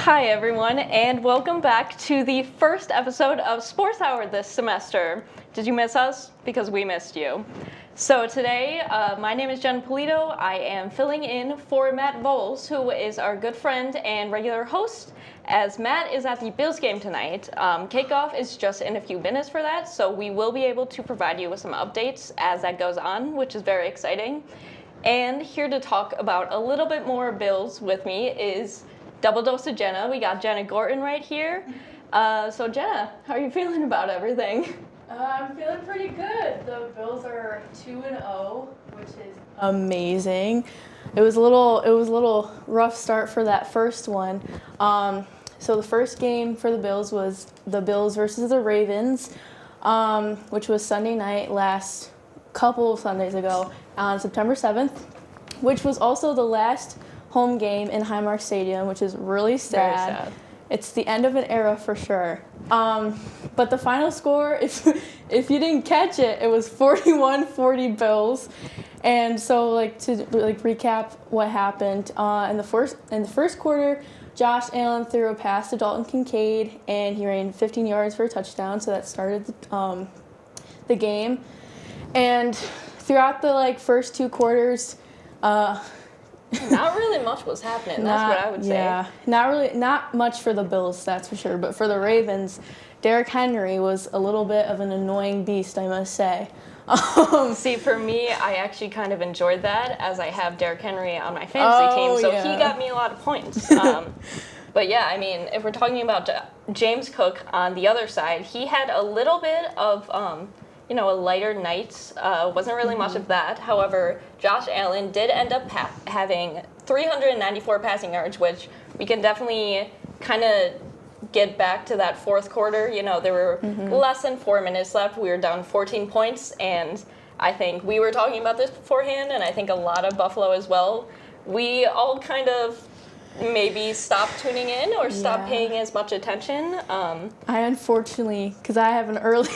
Hi everyone, and welcome back to the first episode of Sports Hour this semester. Did you miss us? Because we missed you. So today, my name is Jen Polito. I am filling in for Matt Voles, who is our good friend and regular host, as Matt is at the Bills game tonight. Kickoff is just in a few minutes for that, so we will be able to provide you with some updates as that goes on, which is very exciting. And here to talk about a little bit more Bills with me is Double Dose of Jenna. We got Jenna Gorton right here. So Jenna, how are you feeling about everything? I'm feeling pretty good. The Bills are 2-0, which is amazing. It was a little rough start for that first one. So the first game for the Bills was the Bills versus the Ravens, which was Sunday night last couple of Sundays ago on September 7th, which was also the last home game in Highmark Stadium, which is really sad. Very sad. It's the end of an era for sure. But the final score, if you didn't catch it, it was 41-40 Bills. And so to recap what happened in the first quarter, Josh Allen threw a pass to Dalton Kincaid, and he ran 15 yards for a touchdown. So that started the game. And throughout the first two quarters, not really much was happening. That's what I would say. Yeah, not much for the Bills, that's for sure. But for the Ravens, Derrick Henry was a little bit of an annoying beast, I must say. See, for me, I actually kind of enjoyed that, as I have Derrick Henry on my fantasy team, so he got me a lot of points. But yeah, I mean, if we're talking about James Cook on the other side, he had a little bit of a lighter night. Wasn't really much of that. However, Josh Allen did end up having 394 passing yards, which we can definitely kind of get back to that fourth quarter. There were less than 4 minutes left. We were down 14 points, and I think we were talking about this beforehand, and I think a lot of Buffalo as well. We all kind of maybe stop tuning in or stop paying as much attention. I unfortunately, because I have an early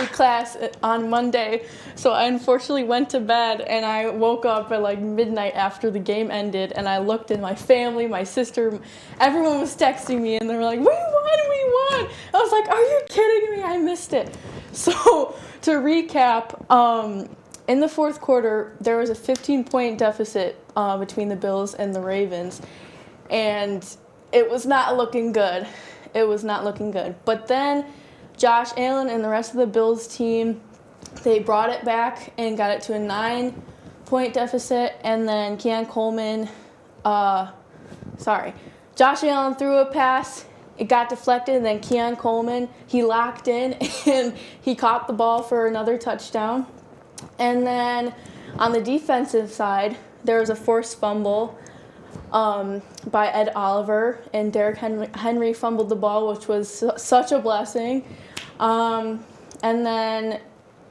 class on Monday, so I unfortunately went to bed, and I woke up at midnight after the game ended, and I looked at my family, my sister, everyone was texting me, and they were like, we won! I was like, are you kidding me? I missed it. So to recap, in the fourth quarter, there was a 15-point deficit between the Bills and the Ravens. And it was not looking good. But then Josh Allen and the rest of the Bills team, they brought it back and got it to a 9-point deficit. And then Josh Allen threw a pass. It got deflected, and then Keon Coleman, he locked in, and he caught the ball for another touchdown. And then on the defensive side, there was a forced fumble by Ed Oliver, and Derrick Henry fumbled the ball, which was such a blessing. And then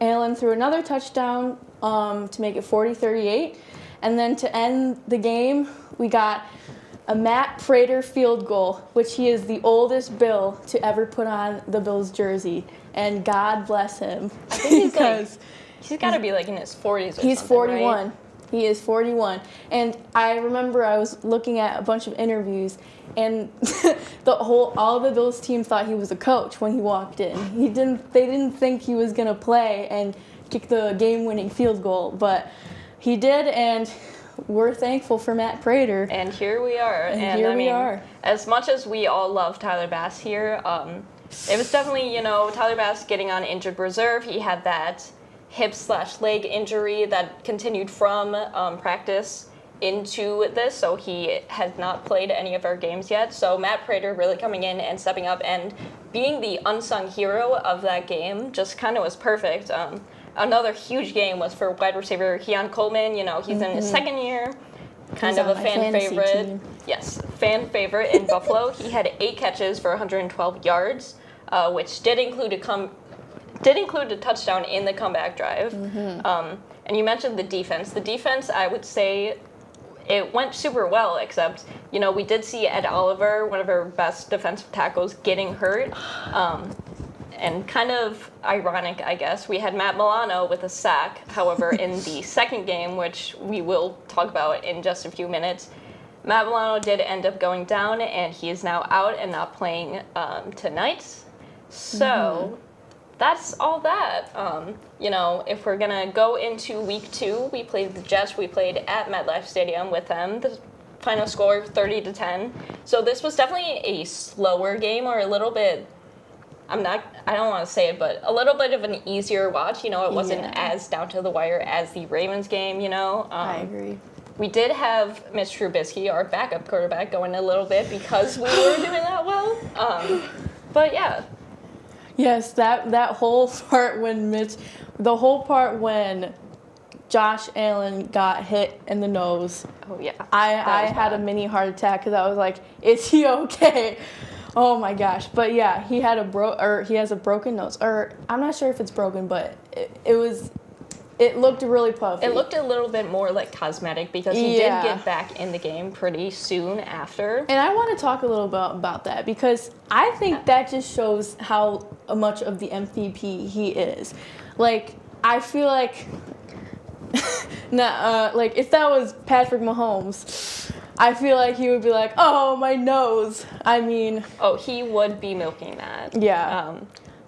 Allen threw another touchdown to make it 40-38. And then to end the game, we got a Matt Prater field goal, which he is the oldest Bill to ever put on the Bills jersey. And God bless him. I think he's got to be in his 40s or He's something, 41. Right? He is 41. And I remember I was looking at a bunch of interviews, and all the Bills team thought he was a coach when he walked in. They didn't think he was going to play and kick the game-winning field goal, but he did, and we're thankful for Matt Prater. And here we are. And we are. As much as we all love Tyler Bass here, it was definitely, Tyler Bass getting on injured reserve. He had that hip/leg injury that continued from practice into this, so he has not played any of our games yet. So Matt Prater really coming in and stepping up and being the unsung hero of that game just kind of was perfect. Another huge game was for wide receiver Keon Coleman. He's in his second year. kind He's of a on my fan fantasy favorite. team. Yes, fan favorite in Buffalo. He had 8 catches for 112 yards, which did include a touchdown in the comeback drive. And you mentioned the defense. The defense, I would say, it went super well, except, we did see Ed Oliver, one of our best defensive tackles, getting hurt. And kind of ironic, I guess, we had Matt Milano with a sack. However, in the second game, which we will talk about in just a few minutes, Matt Milano did end up going down, and he is now out and not playing tonight. So that's all that. If we're going to go into week 2, we played the Jets. We played at MetLife Stadium with them. The final score, 30-10. So this was definitely a slower game, or a little bit, I don't want to say it, but a little bit of an easier watch. It wasn't as down to the wire as the Ravens game, I agree. We did have Mitch Trubisky, our backup quarterback, going a little bit because we were doing that well. But yeah. Yes, that whole part when Josh Allen got hit in the nose. Oh yeah. I had a mini heart attack because I was like, "Is he okay?" Oh my gosh. But yeah, he has a broken nose, or I'm not sure if it's broken, but it looked really puffy. It looked a little bit more like cosmetic because he did get back in the game pretty soon after. And I want to talk a little bit about that because I think that just shows how much of the MVP he is. Like, I feel like, if that was Patrick Mahomes, I feel like he would be like, "Oh, my nose." I mean... Oh, he would be milking that. Yeah.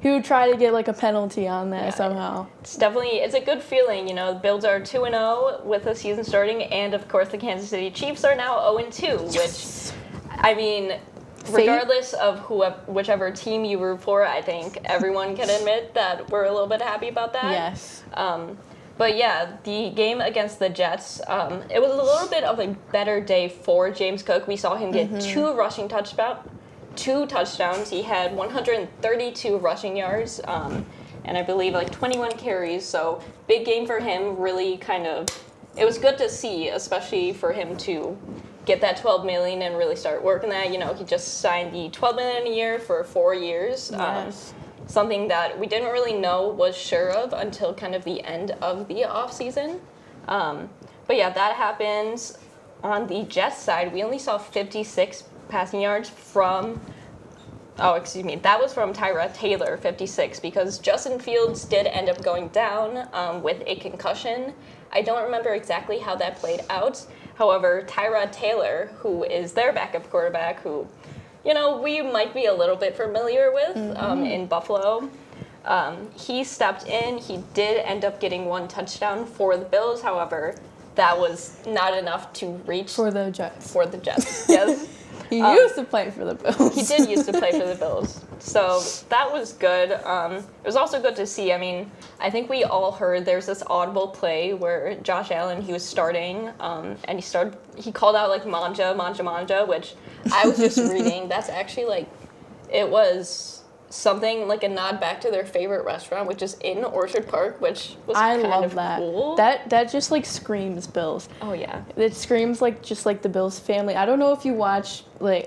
He would try to get, a penalty on that somehow. It's a good feeling, The Bills are 2-0 with the season starting, and, of course, the Kansas City Chiefs are now 0-2, which, I mean, regardless of whichever team you root for, I think everyone can admit that we're a little bit happy about that. Yes. But yeah, the game against the Jets, it was a little bit of a better day for James Cook. We saw him get 2 touchdowns. He had 132 rushing yards, and I believe 21 carries. So big game for him. Really it was good to see, especially for him to get that $12 million and really start working that. He just signed the $12 million a year for 4 years. Yes. Something that we didn't really know was sure of until kind of the end of the offseason. But yeah, that happens. On the Jets side, we only saw 56 passing yards from... Oh, excuse me. That was from Tyrod Taylor, 56, because Justin Fields did end up going down with a concussion. I don't remember exactly how that played out. However, Tyrod Taylor, who is their backup quarterback, who... we might be a little bit familiar with in Buffalo. He stepped in. He did end up getting 1 touchdown for the Bills. However, that was not enough to reach... For the Jets. Yes. He used to play for the Bills. He did used to play for the Bills. So that was good. It was also good to see. I mean, I think we all heard there's this audible play where Josh Allen, he was starting, and he called out manja, which I was just reading. That's actually it was something like a nod back to their favorite restaurant, which is in Orchard Park, which was kind of cool. That just screams Bills. Oh yeah. It screams just the Bills family. I don't know if you watch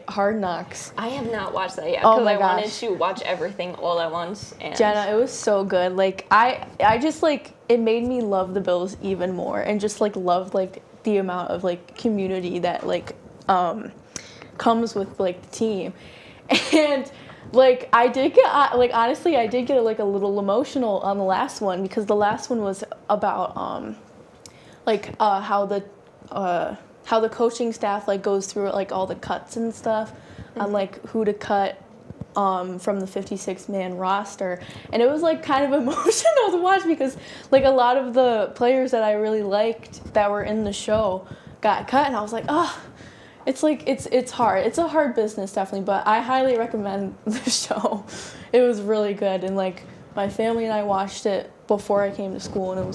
Hard Knocks. I have not watched that yet because I wanted to watch everything all at once. And Jenna, it was so good. I just it made me love the Bills even more, and just love the amount of community that comes with the team. And I did get honestly, I did get a little emotional on the last one, because the last one was about how the coaching staff goes through all the cuts and stuff, on who to cut from the 56-man roster. And it was kind of emotional to watch, because a lot of the players that I really liked that were in the show got cut, and I was like, oh. It's it's hard. It's a hard business, definitely, but I highly recommend the show. It was really good, and my family and I watched it before I came to school, and it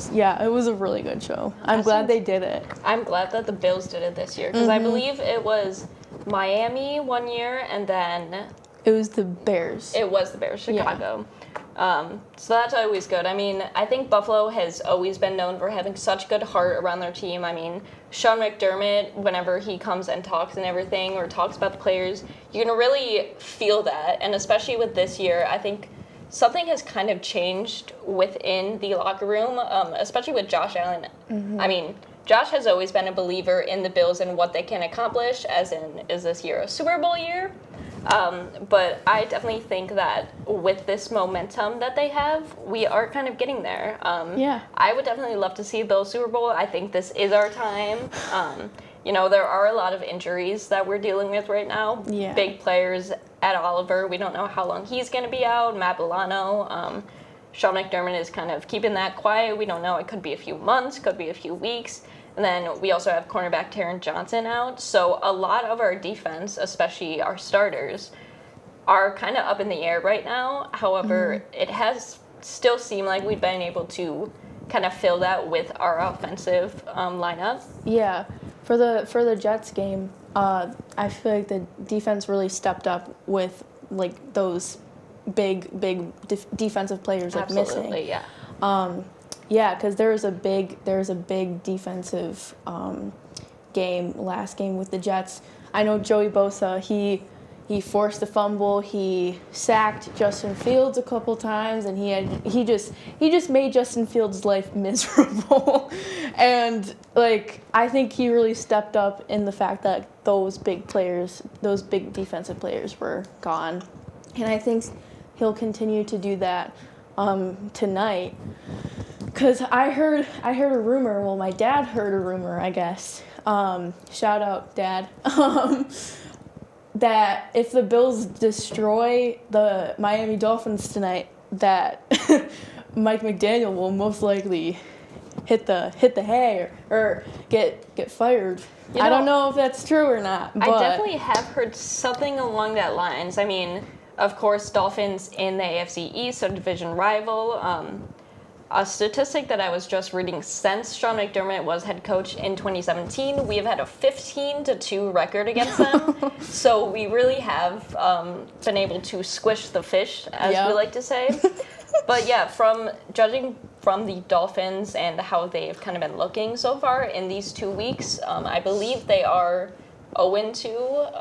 was a really good show. I'm glad they did it. I'm glad that the Bills did it this year, because I believe it was Miami one year, and then it was the Bears. It was the Bears, Chicago. So that's always good. I mean, I think Buffalo has always been known for having such good heart around their team. I mean, Sean McDermott, whenever he comes and talks and everything, or talks about the players, you can really feel that. And especially with this year, I think something has kind of changed within the locker room, especially with Josh Allen. I mean, Josh has always been a believer in the Bills and what they can accomplish, as in, is this year a Super Bowl year? But I definitely think that with this momentum that they have, we are kind of getting there. Yeah. I would definitely love to see Bills Super Bowl. I think this is our time. You know, there are a lot of injuries that we're dealing with right now. Yeah. Big players at Oliver. We don't know how long he's going to be out. Matt Milano. Sean McDermott is kind of keeping that quiet. We don't know. It could be a few months, could be a few weeks. And then we also have cornerback Taron Johnson out. So a lot of our defense, especially our starters, are kind of up in the air right now. However, it has still seemed like we've been able to kind of fill that with our offensive lineup. Yeah. For the Jets game, I feel like the defense really stepped up with like those big defensive players like Absolutely, missing. yeah. Yeah, because there was a big defensive last game with the Jets. I know Joey Bosa, he forced a fumble, he sacked Justin Fields a couple times, and he just made Justin Fields' life miserable. And like I think he really stepped up in the fact that those big defensive players were gone. And I think he'll continue to do that tonight. Because I heard a rumor, well, my dad heard a rumor, I guess. Shout out, Dad. That if the Bills destroy the Miami Dolphins tonight, that Mike McDaniel will most likely hit the hay or get fired. You know, I don't know if that's true or not. But I definitely have heard something along that lines. I mean, of course, Dolphins in the AFC East, a division rival. A statistic that I was just reading, since Sean McDermott was head coach in 2017, we have had a 15-2 record against them. So we really have been able to squish the fish, as we like to say. But yeah, from judging from the Dolphins and how they've kind of been looking so far in these 2 weeks, I believe they are 0-2.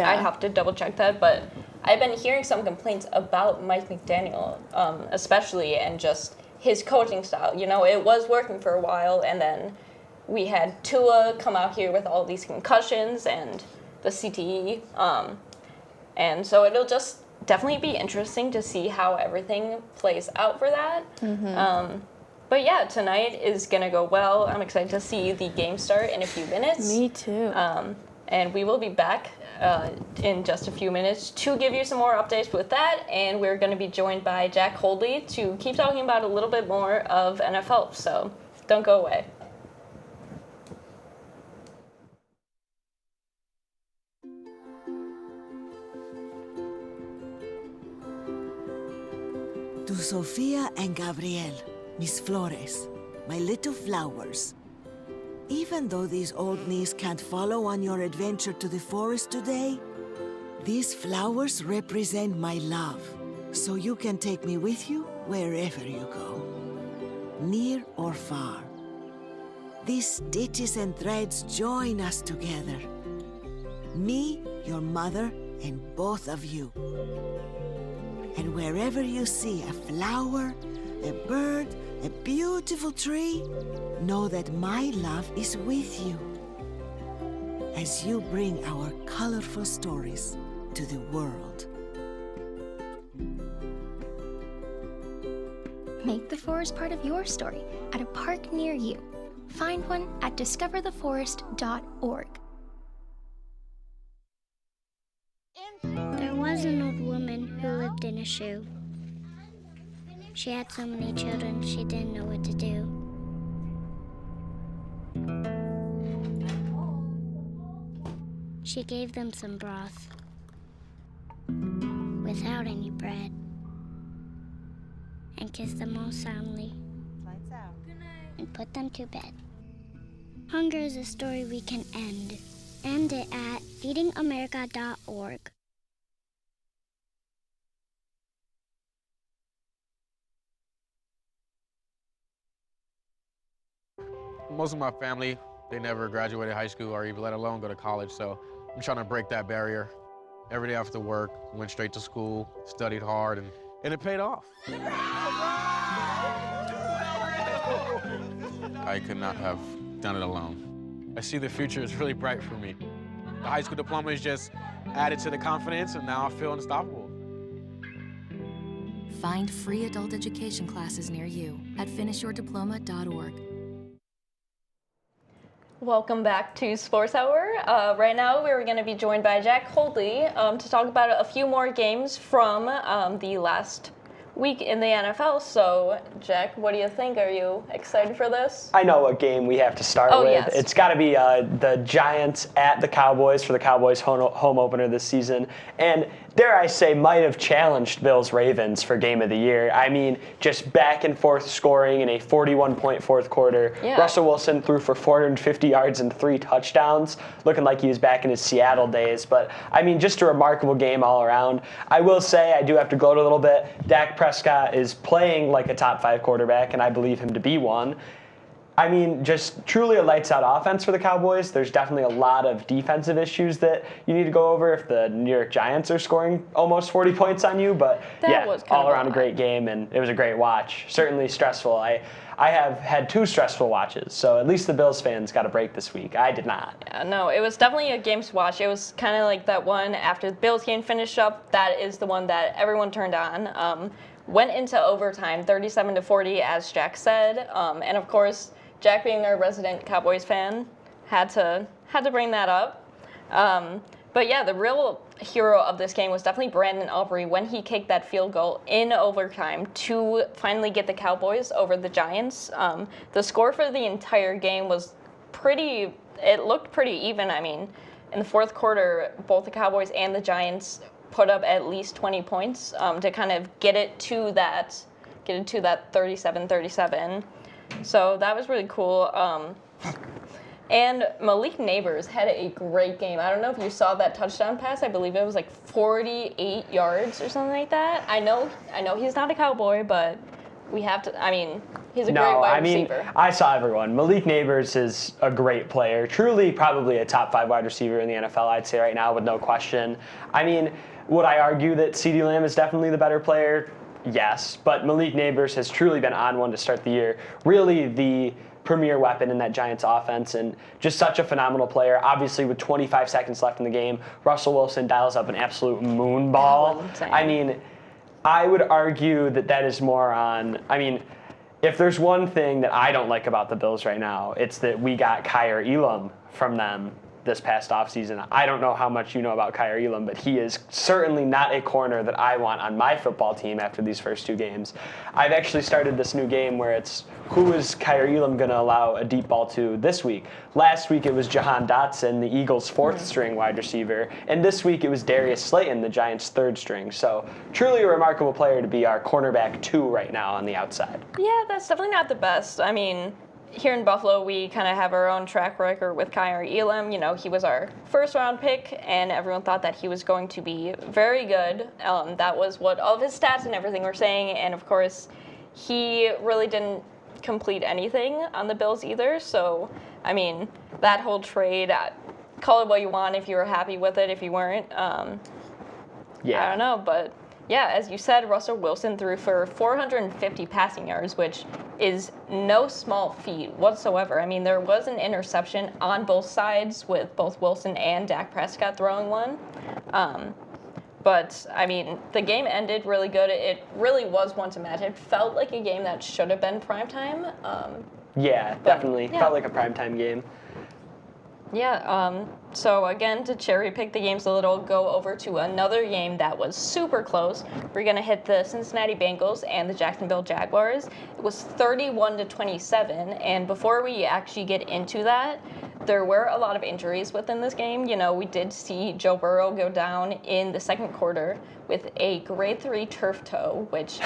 I'd have to double check that, but I've been hearing some complaints about Mike McDaniel, especially, and just his coaching style. You know, it was working for a while, and then we had Tua come out here with all these concussions and the CTE. And so it'll just definitely be interesting to see how everything plays out for that. But yeah, tonight is going to go well. I'm excited to see the game start in a few minutes. Me too. And we will be back in just a few minutes to give you some more updates with that. And we're going to be joined by Jack Holdley to keep talking about a little bit more of NFL. So don't go away. To Sofia and Gabriel, Miss Flores, my little flowers. Even though these old knees can't follow on your adventure to the forest today, these flowers represent my love, so you can take me with you wherever you go, near or far. These stitches and threads join us together. Me, your mother, and both of you. And wherever you see a flower, a bird, a beautiful tree, know that my love is with you as you bring our colorful stories to the world. Make the forest part of your story at a park near you. Find one at discovertheforest.org. There was an old woman who lived in a shoe. She had so many children, she didn't know what to do. She gave them some broth without any bread and kissed them all soundly and put them to bed. Hunger is a story we can end. End it at feedingamerica.org. most of my family, they never graduated high school or even let alone go to college, so I'm trying to break that barrier. Every day after work, went straight to school, studied hard, and it paid off. I could not have done it alone. I see the future is really bright for me. The high school diploma is just added to the confidence, and now I feel unstoppable. Find free adult education classes near you at finishyourdiploma.org. Welcome back to Sports Hour. Right now we're going to be joined by Jack Holdley to talk about a few more games from the last week in the NFL. So, Jack, what do you think? Are you excited for this? I know what game we have to start with. Yes. It's got to be the Giants at the Cowboys for the Cowboys home opener this season. And dare I say, might have challenged Bills-Ravens for Game of the Year. I mean, just back and forth scoring in a 41-point fourth quarter. Yeah. Russell Wilson threw for 450 yards and 3 touchdowns, looking like he was back in his Seattle days. But, I mean, just a remarkable game all around. I will say, I do have to gloat a little bit. Dak Prescott is playing like a top 5 quarterback, and I believe him to be one. I mean, just truly a lights-out offense for the Cowboys. There's definitely a lot of defensive issues that you need to go over if the New York Giants are scoring almost 40 points on you. But that was all around a great game, and it was a great watch. Certainly stressful. I have had 2 stressful watches, so at least the Bills fans got a break this week. I did not. Yeah, no, it was definitely a game to watch. It was kind of like that one after the Bills game finished up. That is the one that everyone turned on. Went into overtime, 37-40, as Jack said, and of course, Jack, being our resident Cowboys fan, had to bring that up. But yeah, the real hero of this game was definitely Brandon Aubrey when he kicked that field goal in overtime to finally get the Cowboys over the Giants. The score for the entire game was it looked pretty even. I mean, in the fourth quarter, both the Cowboys and the Giants put up at least 20 points to kind of get it to that 37-37. So that was really cool. And Malik Neighbors had a great game. I don't know if you saw that touchdown pass. I believe it was like 48 yards or something like that. I know he's not a Cowboy, but we have to. I mean, he's a great wide receiver. I saw everyone. Malik Neighbors is a great player. Truly, probably a top 5 wide receiver in the NFL, I'd say right now, with no question. I mean, would I argue that CeeDee Lamb is definitely the better player? Yes, but Malik Neighbors has truly been on one to start the year. Really the premier weapon in that Giants offense, and just such a phenomenal player. Obviously, with 25 seconds left in the game, Russell Wilson dials up an absolute moon ball. I mean, I would argue that is more on, I mean, if there's one thing that I don't like about the Bills right now, it's that we got Kyer Elam from them this past offseason. I don't know how much you know about Kyer Elam, but he is certainly not a corner that I want on my football team after these first 2 games. I've actually started this new game where it's who is Kyer Elam going to allow a deep ball to this week. Last week it was Jahan Dotson, the Eagles' 4th string wide receiver, and this week it was Darius Slayton, the Giants' 3rd string. So truly a remarkable player to be our cornerback 2 right now on the outside. Yeah, that's definitely not the best. I mean, here in Buffalo, we kind of have our own track record with Kyer Elam. You know, he was our first-round pick, and everyone thought that he was going to be very good. That was what all of his stats and everything were saying, and of course, he really didn't complete anything on the Bills either. So, I mean, that whole trade, call it what you want if you were happy with it, if you weren't. I don't know, but yeah, as you said, Russell Wilson threw for 450 passing yards, which is no small feat whatsoever. I mean, there was an interception on both sides with both Wilson and Dak Prescott throwing one. But, I mean, the game ended really good. It really was one to match. It felt like a game that should have been primetime. Definitely. Felt like a primetime game. Yeah, so again, to cherry pick the games a little, go over to another game that was super close. We're going to hit the Cincinnati Bengals and the Jacksonville Jaguars. It was 31-27, and before we actually get into that, there were a lot of injuries within this game. You know, we did see Joe Burrow go down in the second quarter with a grade 3 turf toe, which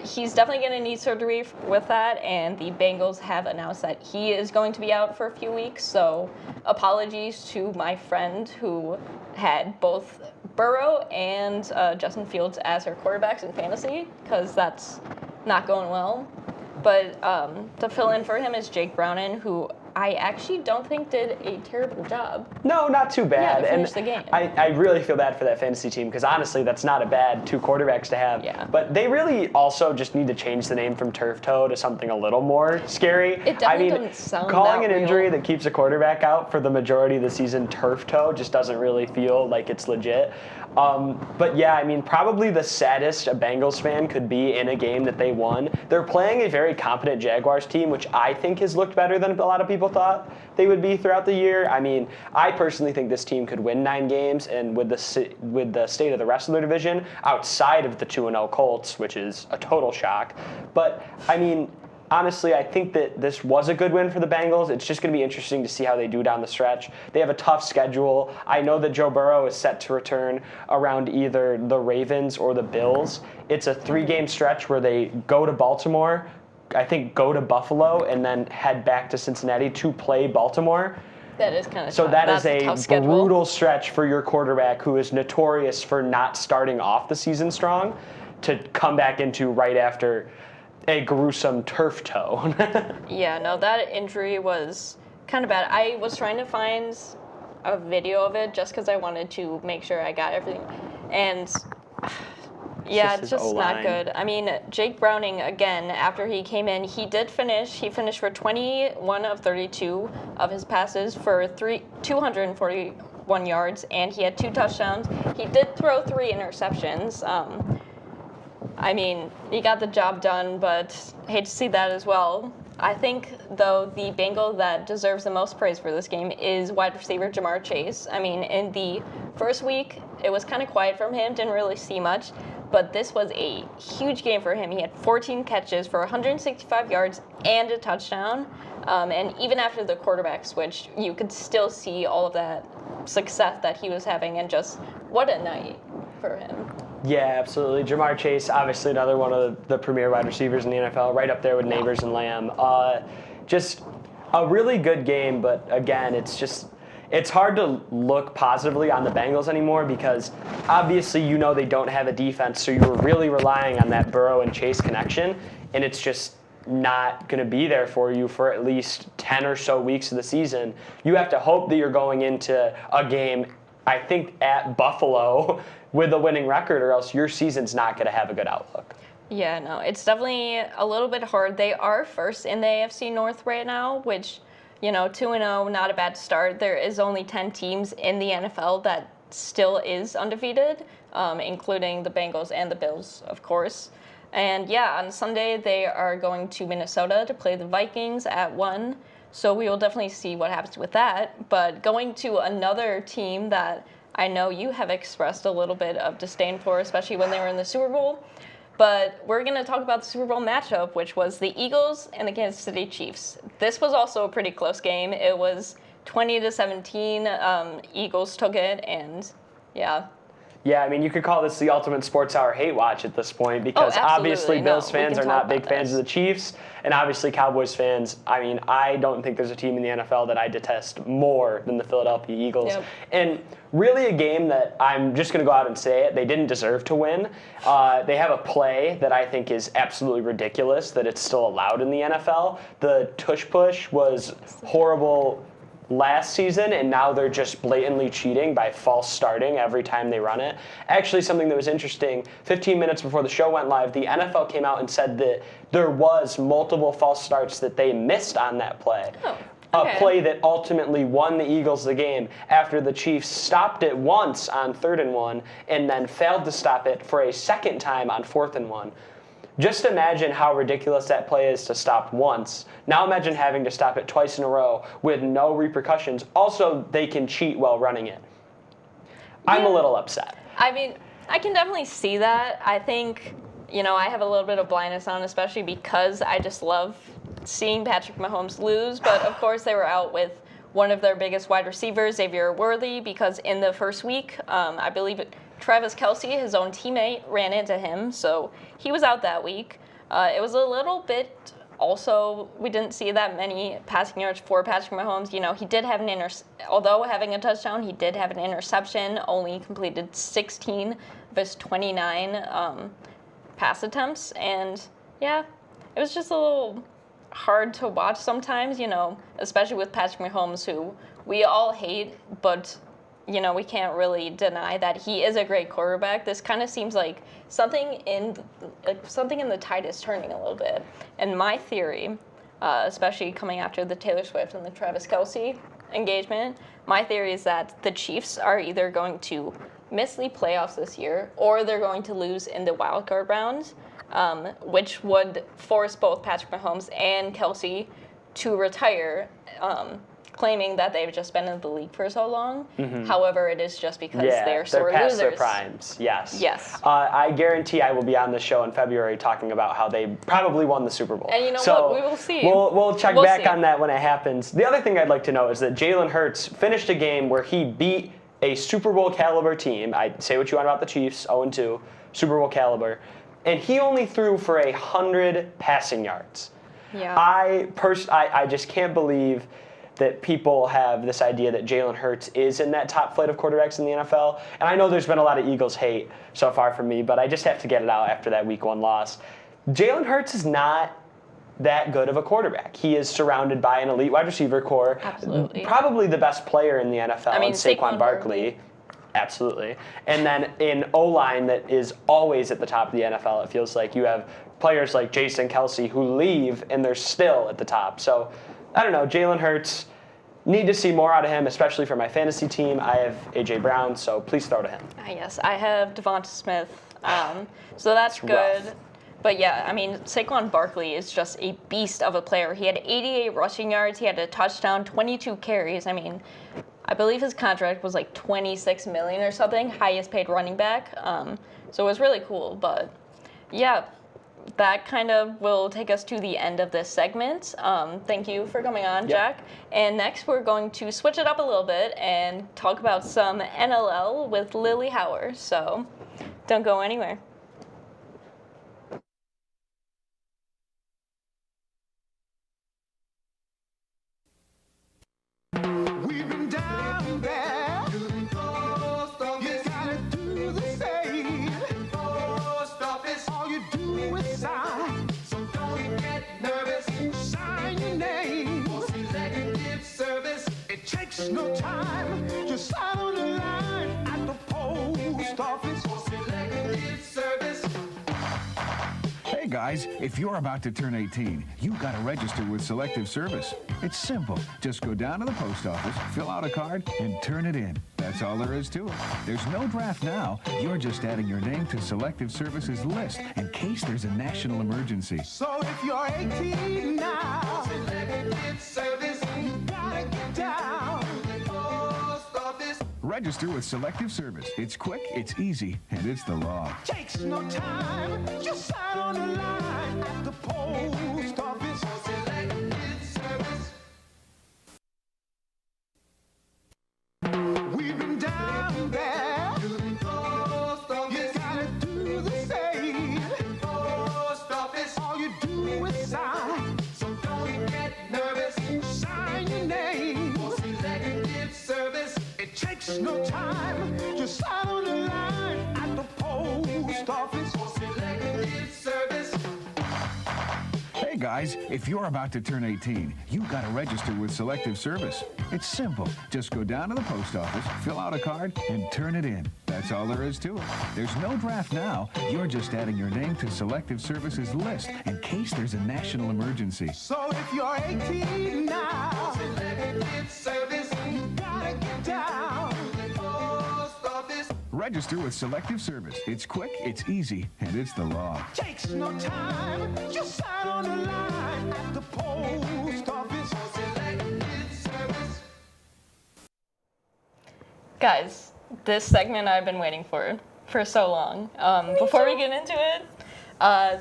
he's definitely going to need surgery with that, and the Bengals have announced that he is going to be out for a few weeks, so apologies to my friend who had both Burrow and Justin Fields as her quarterbacks in fantasy, because that's not going well. But to fill in for him is Jake Browning, who I actually don't think did a terrible job. No, not too bad. To finish the game. I really feel bad for that fantasy team because honestly, that's not a bad 2 quarterbacks to have. Yeah. But they really also just need to change the name from turf toe to something a little more scary. It definitely doesn't sound calling that an injury real. that keeps a quarterback out for the majority of the season turf toe just doesn't really feel like it's legit. But yeah, I mean, probably the saddest a Bengals fan could be in a game that they won. They're playing a very competent Jaguars team, which I think has looked better than a lot of people thought they would be throughout the year. I mean, I personally think this team could win 9 games, and with the state of the rest of their division, outside of the 2-0 Colts, which is a total shock. But I mean, honestly, I think that this was a good win for the Bengals. It's just going to be interesting to see how they do down the stretch. They have a tough schedule. I know that Joe Burrow is set to return around either the Ravens or the Bills. It's a 3-game stretch where they go to Baltimore, I think go to Buffalo, and then head back to Cincinnati to play Baltimore. That is kind of So that's that a tough is a schedule. brutal stretch for your quarterback who is notorious for not starting off the season strong to come back into right after a gruesome turf toe. Yeah, no, that injury was kind of bad. I was trying to find a video of it just because I wanted to make sure I got everything. And yeah, it's just not good. I mean, Jake Browning, again, after he came in, he finished for 21 of 32 of his passes for 241 yards, and he had 2 touchdowns. He did throw 3 interceptions. I mean, he got the job done, but hate to see that as well. I think, though, the Bengal that deserves the most praise for this game is wide receiver Jamar Chase. I mean, in the first week, it was kind of quiet from him, didn't really see much, but this was a huge game for him. He had 14 catches for 165 yards and a touchdown, and even after the quarterback switch, you could still see all of that success that he was having, and just what a night for him. Yeah, absolutely. Jamar Chase, obviously another one of the premier wide receivers in the NFL, right up there with Neighbors and Lamb. Just a really good game, but again, it's hard to look positively on the Bengals anymore because obviously you know they don't have a defense, so you're really relying on that Burrow and Chase connection, and it's just not going to be there for you for at least 10 or so weeks of the season. You have to hope that you're going into a game, I think, at Buffalo with a winning record, or else your season's not going to have a good outlook. Yeah, no, it's definitely a little bit hard. They are first in the AFC North right now, which, 2-0, not a bad start. There is only 10 teams in the NFL that still is undefeated, including the Bengals and the Bills, of course. And yeah, on Sunday, they are going to Minnesota to play the Vikings at 1. So we will definitely see what happens with that. But going to another team that I know you have expressed a little bit of disdain for, especially when they were in the Super Bowl. But we're going to talk about the Super Bowl matchup, which was the Eagles and the Kansas City Chiefs. This was also a pretty close game. It was 20-17. Eagles took it, and yeah. Yeah, I mean, you could call this the ultimate sports hour hate watch at this point because obviously Bills fans are not big fans of the Chiefs, and obviously Cowboys fans, I mean, I don't think there's a team in the NFL that I detest more than the Philadelphia Eagles. Yep. And really a game that I'm just going to go out and say it, they didn't deserve to win. They have a play that I think is absolutely ridiculous that it's still allowed in the NFL. The tush push was horrible last season, and now they're just blatantly cheating by false starting every time they run it. Actually, something that was interesting, 15 minutes before the show went live, the NFL came out and said that there was multiple false starts that they missed on that play. Oh, okay. A play that ultimately won the Eagles the game after the Chiefs stopped it once on 3rd and 1 and then failed to stop it for a second time on 4th and 1. Just imagine how ridiculous that play is to stop once. Now imagine having to stop it twice in a row with no repercussions. Also, they can cheat while running it. I'm a little upset. I mean, I can definitely see that. I think, I have a little bit of blindness on, especially because I just love seeing Patrick Mahomes lose. But of course, they were out with one of their biggest wide receivers, Xavier Worthy, because in the first week, I believe Travis Kelce, his own teammate, ran into him, so he was out that week. It was a little bit, also, we didn't see that many passing yards for Patrick Mahomes. He did have although having a touchdown, he did have an interception, only completed 16 of his 29 pass attempts, and yeah, it was just a little hard to watch sometimes, you know, especially with Patrick Mahomes, who we all hate, but, you know, we can't really deny that he is a great quarterback. This kind of seems like something in the tide is turning a little bit. And my theory, especially coming after the Taylor Swift and the Travis Kelce engagement, my theory is that the Chiefs are either going to miss the playoffs this year or they're going to lose in the wild card round, which would force both Patrick Mahomes and Kelce to retire, claiming that they've just been in the league for so long. However, it is just because they're sore past losers. their primes. Yes. Yes. I guarantee I will be on the show in February talking about how they probably won the Super Bowl. And you know what? We will see. We'll check back on that when it happens. The other thing I'd like to know is that Jalen Hurts finished a game where he beat a Super Bowl caliber team. I say what you want about the Chiefs, 0-2, Super Bowl caliber, and he only threw for 100 passing yards. Yeah. I just can't believe that people have this idea that Jalen Hurts is in that top flight of quarterbacks in the NFL. And I know there's been a lot of Eagles hate so far from me, but I just have to get it out after that Week 1 loss. Jalen Hurts is not that good of a quarterback. He is surrounded by an elite wide receiver core. Absolutely. Probably the best player in the NFL, I mean, Saquon Barkley. Absolutely. And then in O-line that is always at the top of the NFL, it feels like you have players like Jason Kelce who leave and they're still at the top. So, I don't know, Jalen Hurts, need to see more out of him, especially for my fantasy team. I have A.J. Brown, so please throw to him. Yes, I have Devonta Smith, so that's good. Rough. But yeah, I mean, Saquon Barkley is just a beast of a player. He had 88 rushing yards, he had a touchdown, 22 carries. I mean, I believe his contract was like $26 million or something, highest paid running back. So it was really cool. But yeah, that kind of will take us to the end of this segment. Thank you for coming on, Jack. And next we're going to switch it up a little bit and talk about some NLL with Lily Hauer. So don't go anywhere. We've been down there. You gotta do the same. Post office. All you do is sign. So don't get nervous. Sign your name. For selective service. It takes no time. Just sign on the line at the post office. For selective service. Hey guys, if you're about to turn 18, you've got to register with Selective Service. It's simple. Just go down to the post office, fill out a card, and turn it in. That's all there is to it. There's no draft now. You're just adding your name to Selective Service's list in case there's a national emergency. So if you're 18 now, Selective Service, you gotta get down to the post office. Register with Selective Service. It's quick, it's easy, and it's the law. Takes no time. Just sign on the line at the post office. Selective Service. We've been down there. Post office. You gotta do the same. Post office. All you do is sign. So don't get nervous. Sign your name. For Selective Service. It takes no time. Just sign on the line at the post office. For Selective Service. Hey guys, if you're about to turn 18, you've got to register with Selective Service. It's simple. Just go down to the post office, fill out a card, and turn it in. That's all there is to it. There's no draft now. You're just adding your name to Selective Service's list in case there's a national emergency. So if you're 18 now, Selective Service, you gotta get down to the post office. Register with Selective Service. It's quick, it's easy, and it's the law. Takes no time. Just sign on the line at the post office. Selective Service. Guys, this segment I've been waiting for so long. Before we get into it,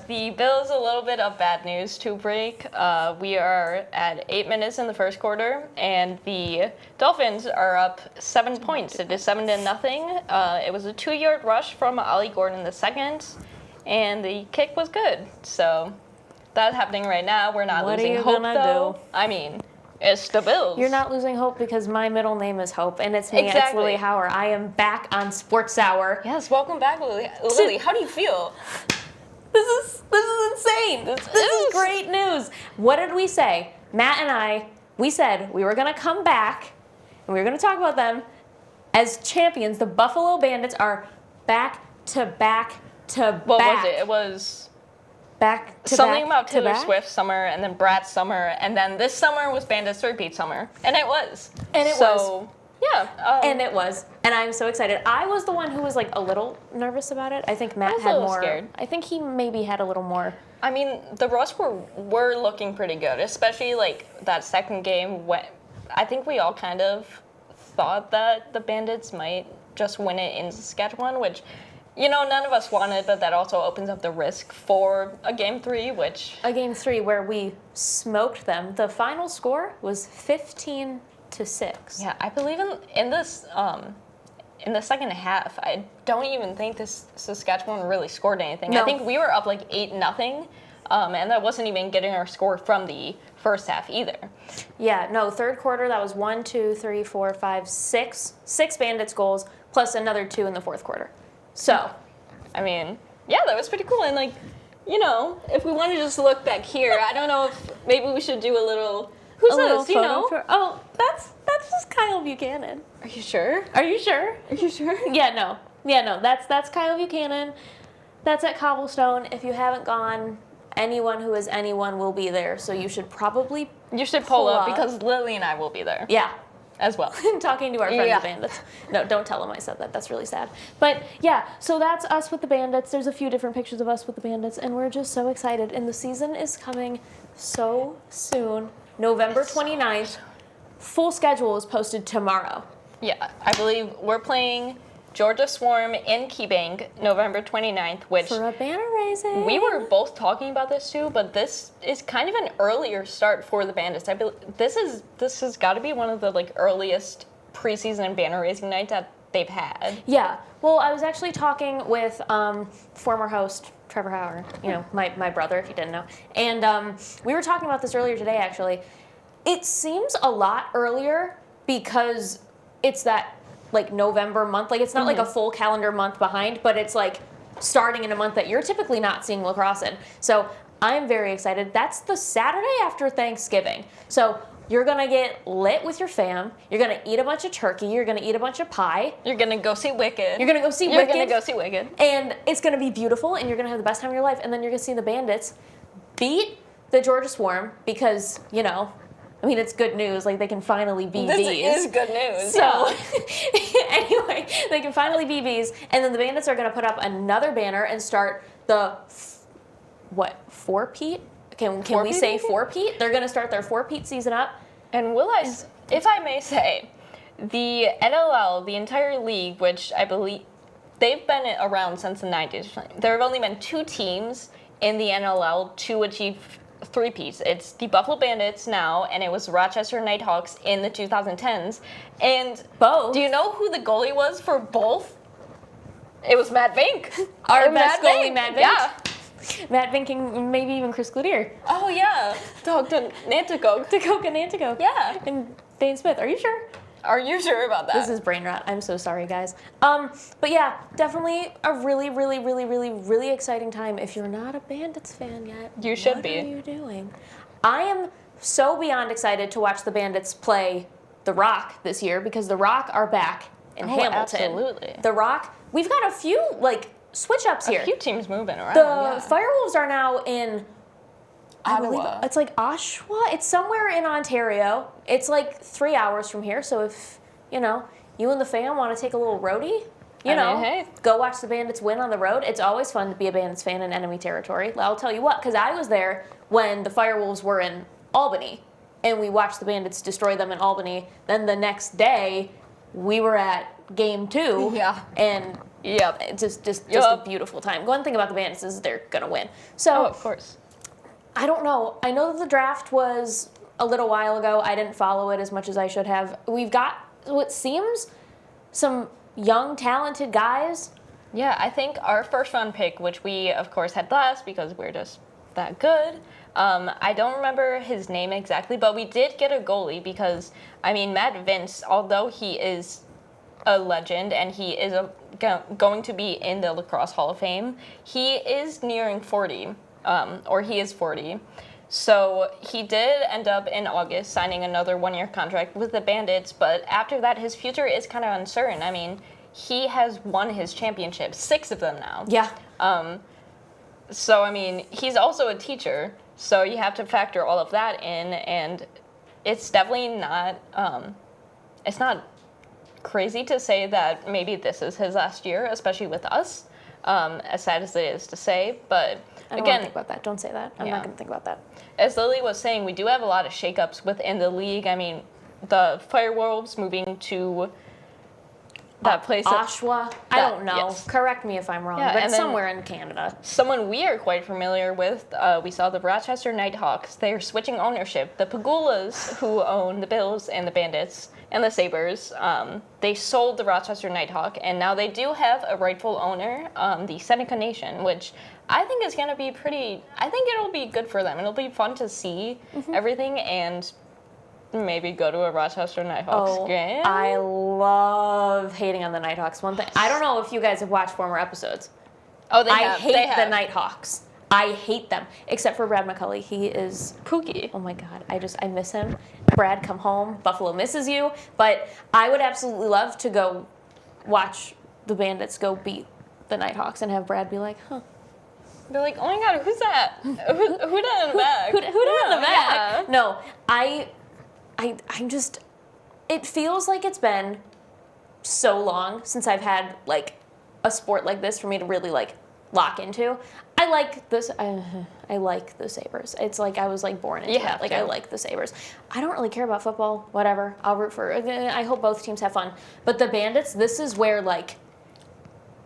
the Bills, a little bit of bad news to break. We are at 8 minutes in the first quarter, and the Dolphins are up 7 points. It is 7-0. It was a 2-yard rush from Ollie Gordon II, and the kick was good. So that's happening right now. We're not What are losing you hope, gonna though. do? I mean, it's the Bills. You're not losing hope because my middle name is Hope, and it's me. It's Exactly. Lily Hauer. I am back on Sports Hour. Yes, welcome back, Lily. Lily, how do you feel? This is insane. This is great news. What did we say? Matt and we said we were going to come back and we were going to talk about them as champions. The Buffalo Bandits are back to back to back. What was it? It was back to something back about Taylor to back? Swift summer, and then Brat's summer, and then this summer was Bandits repeat summer, and it was. And it was. Yeah. And it was. And I'm so excited. I was the one who was like a little nervous about it. I think Matt I was a had little more. scared. I think he maybe had a little more. I mean, the Ross were looking pretty good, especially like that second game when I think we all kind of thought that the Bandits might just win it in Saskatchewan, which, you know, none of us wanted, but that also opens up the risk for a game 3, which... A game 3 where we smoked them. The final score was 15-6. Yeah, I believe in this in the second half, I don't even think this Saskatchewan really scored anything. No. I think we were up like 8-0, and that wasn't even getting our score from the first half either. Yeah, no, third quarter, that was 1, 2, 3, 4, 5, 6. 6 Bandits goals, plus another 2 in the fourth quarter. So, I mean, yeah, that was pretty cool. And like, you know, if we want to just look back here, I don't know if maybe we should do a little... Who's a little this? You photo know? oh, that's just Kyle Buchanan. Are you sure? Are you sure? Are you sure? Yeah, no. That's Kyle Buchanan. That's at Cobblestone. If you haven't gone, anyone who is anyone will be there. So you should probably pull up because Lily and I will be there. Yeah. As well. Talking to our friends the Bandits. No, don't tell them I said that. That's really sad. But yeah, so that's us with the Bandits. There's a few different pictures of us with the Bandits, and we're just so excited. And the season is coming so soon. November 29th. Full schedule is posted tomorrow. Yeah, I believe we're playing Georgia Swarm in Keybank November 29th, which... For a banner raising. We were both talking about this too, but this is kind of an earlier start for the Bandits. I believe this has got to be one of the like earliest preseason banner raising nights that they've had. Yeah. Well, I was actually talking with former host Trevor Hauer, you know, my brother, if you didn't know. And we were talking about this earlier today, actually. It seems a lot earlier because it's that, like, November month. Like, it's not like a full calendar month behind, but it's, like, starting in a month that you're typically not seeing lacrosse in. So I'm very excited. That's the Saturday after Thanksgiving. So you're going to get lit with your fam. You're going to eat a bunch of turkey. You're going to eat a bunch of pie. You're going to go see Wicked. You're going to go see Wicked. You're going to go see Wicked. And it's going to be beautiful, and you're going to have the best time of your life. And then you're going to see the Bandits beat the Georgia Swarm because, you know, I mean, it's good news. Like, they can finally be bees. This is good news. So, anyway, they can finally be bees. And then the Bandits are going to put up another banner and start the, four-peat? Can we say four-peat? They're going to start their four-peat season up. And if I may say, the NLL, the entire league, which I believe they've been around since the 90s. There have only been 2 teams in the NLL to achieve 3-peats. It's the Buffalo Bandits now, and it was Rochester Nighthawks in the 2010s. And both. Do you know who the goalie was for both? It was Matt Vink. Our best goalie, Matt Vink. Yeah. Matt Vink and maybe even Chris Cloutier. Oh, yeah. Dr. Nanticoke. Dakota Nanticoke. Yeah. And Dane Smith. Are you sure? Are you sure about that? This is brain rot. I'm so sorry, guys. But yeah, definitely a really, really, really, really, really exciting time. If you're not a Bandits fan yet, you should be. What are you doing? I am so beyond excited to watch the Bandits play The Rock this year because The Rock are back in Hamilton. Absolutely. The Rock. We've got a few switch ups here. A few teams moving around. The Firewolves are now in Ottawa. It's like Oshawa. It's somewhere in Ontario. It's like 3 hours from here. So if, you know, you and the fam want to take a little roadie, go watch the Bandits win on the road. It's always fun to be a Bandits fan in enemy territory. I'll tell you what, because I was there when the Firewolves were in Albany, and we watched the Bandits destroy them in Albany. Then the next day, we were at Game 2. Yeah. And it's just a beautiful time. One thing about the Bandits is they're going to win. So, of course. I don't know. I know that the draft was a little while ago. I didn't follow it as much as I should have. We've got what seems some young, talented guys. Yeah, I think our first round pick, which we, of course, had last because we're just that good. I don't remember his name exactly, but we did get a goalie because, I mean, Matt Vince, although he is a legend, and he is going to be in the Lacrosse Hall of Fame. He is nearing 40, or he is 40. So he did end up in August signing another one-year contract with the Bandits, but after that, his future is kind of uncertain. I mean, he has won his championships, 6 of them now. Yeah. So, I mean, he's also a teacher, so you have to factor all of that in, and it's definitely not, it's not crazy to say that maybe this is his last year, especially with us, as sad as it is to say, but I don't want to think about that. Don't say that. I'm not going to think about that. As Lily was saying, we do have a lot of shakeups within the league. I mean, the Firewolves moving to that place. Oshawa? I don't know. Yes. Correct me if I'm wrong, Yeah, but and then somewhere in Canada. Someone we are quite familiar with, we saw the Rochester Nighthawks. They're switching ownership. The Pagulas, who own the Bills and the Bandits and the Sabres, they sold the Rochester Nighthawk, and now they do have a rightful owner, the Seneca Nation, which I think is going to be I think it'll be good for them. It'll be fun to see everything and maybe go to a Rochester Nighthawks game. I love hating on the Nighthawks. One thing, I don't know if you guys have watched former episodes. Oh, I hate the Nighthawks. I hate them, except for Brad McCulley. He is Pookie. Oh my God, I miss him. Brad, come home. Buffalo misses you. But I would absolutely love to go watch the Bandits go beat the Nighthawks and have Brad be like, huh. They're like, oh my God, who's that? Who that in the back? Who that in the back? Yeah. No, I'm just, it feels like it's been so long since I've had like a sport like this for me to really like lock into. I like this. I like the Sabres. It's like I was like born into that. Like I like the Sabres. I don't really care about football. Whatever. I'll root for. I hope both teams have fun. But the Bandits. This is where like